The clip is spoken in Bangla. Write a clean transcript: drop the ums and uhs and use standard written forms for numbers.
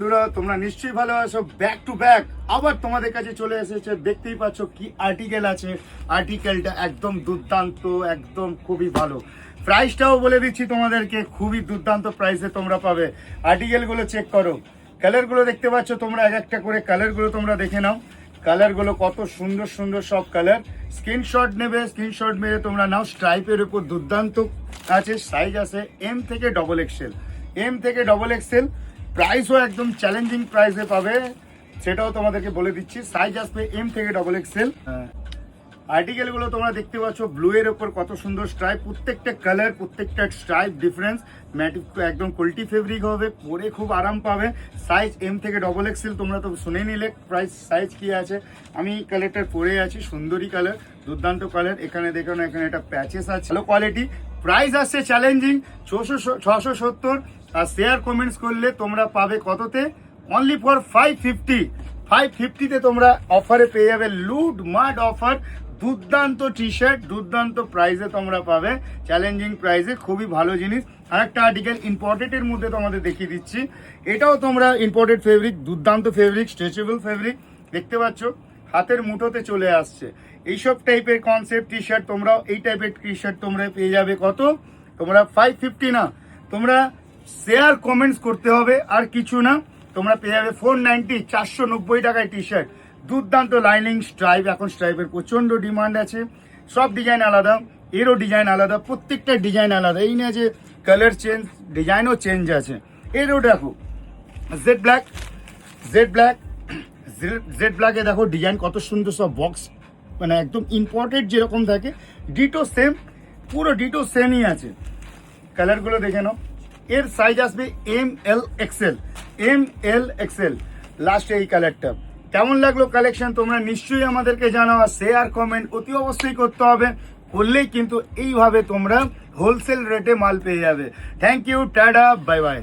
বন্ধুরা তোমরা নিশ্চয়ই ভালো আছো। ব্যাক টু ব্যাক আবার তোমাদের কাছে চলে এসেছে। দেখতেই পাচ্ছ কি আর্টিকেল আছে। আর্টিকেলটা একদম দুর্দান্ত, একদম খুবই ভালো। প্রাইসটাও বলে দিচ্ছি তোমাদেরকে, খুবই দুর্দান্ত প্রাইসে তোমরা পাবে। আর্টিকেলগুলো চেক করো, কালারগুলো দেখতে পাচ্ছ তোমরা, এক একটা করে কালারগুলো তোমরা দেখে নাও। কালারগুলো কত সুন্দর সুন্দর সব কালার। স্ক্রিনশট নেবে, স্ক্রিনশট মেরে তোমরা নাও। স্ট্রাইপের উপর দুর্দান্ত আছে। সাইজ আছে এম থেকে ডবল এক্সেল, এম থেকে ডবল এক্সেল। প্রাইসও একদম চ্যালেঞ্জিং প্রাইসে পাবে, সেটাও তোমাদেরকে বলে দিচ্ছি। সাইজ আসবে এম থেকে ডবল এক্সেল। আর্টিকেলগুলো তোমরা দেখতে পাচ্ছ, ব্লু এর ওপর কত সুন্দর স্ট্রাইপ। প্রত্যেকটা কালার, প্রত্যেকটা স্ট্রাইপ ডিফারেন্স। ম্যাটিক একদম কোয়ালিটি ফেব্রিক হবে, পরে খুব আরাম পাবে। সাইজ এম থেকে ডবল এক্সেল। তোমরা তো শুনে নিলে প্রাইস সাইজ কি আছে। আমি কালারটার পরে আছি, সুন্দরী কালার, দুর্দান্ত কালার। এখানে দেখো না, এখানে একটা প্যাচেস আছে, ভালো কোয়ালিটি। প্রাইস আসছে চ্যালেঞ্জিং 670। আর শেয়ার কমেন্টস করলে তোমরা পাবে কততে? Only for 550। 550-তে তোমরা অফারে পেয়ে যাবে লুড মাড অফার। দুর্দান্ত টি শার্ট, দুর্দান্ত প্রাইসে তোমরা পাবে, চ্যালেঞ্জিং প্রাইসে। খুবই ভালো জিনিস। আর একটা আর্টিকেল ইম্পোর্টেডের মধ্যে তোমাদের দেখিয়ে দিচ্ছি। এটাও তোমরা ইম্পোর্টেড ফেব্রিক, দুর্দান্ত ফেব্রিক, স্ট্রেচেবল ফেব্রিক। দেখতে পাচ্ছ হাতের মুঠোতে চলে আসছে। এইসব টাইপের কনসেপ্ট টি শার্ট তোমরা, এই টাইপের টি শার্ট তোমরা পেয়ে যাবে কত? তোমরা 550 না, তোমরা শেয়ার কমেন্টস করতে হবে, আর কিছু না। তোমরা পেয়ে যাবে 490, 490 টাকায় টি শার্ট। দুর্দান্ত লাইনিং স্ট্রাইপ। এখন স্ট্রাইপের প্রচন্ড ডিমান্ড আছে। সব ডিজাইন আলাদা, এরও ডিজাইন আলাদা, প্রত্যেকটা ডিজাইন আলাদা। এই না যে কালার চেঞ্জ, ডিজাইনও চেঞ্জ আছে। এরও দেখো jade black, jade black, jade ব্ল্যাকে দেখো ডিজাইন কত সুন্দর, সব বক্স, মানে একদম ইম্পোর্টেড যেরকম থাকে ডিটো সেম, পুরো ডিটো সেমই আছে। কালারগুলো দেখে নাও। এর সাইজ আসবে M L XL, M L XL. লাস্টে এই কালারটা কেমন লাগলো কালেকশন তোমরা নিশ্চয়ই আমাদেরকে জানাও। আর শেয়ার কমেন্ট অতি অবশ্যই করতে হবে, করলেই কিন্তু এইভাবে তোমরা হোলসেল রেটে মাল পেয়ে যাবে। Thank you, ta ta, bye by.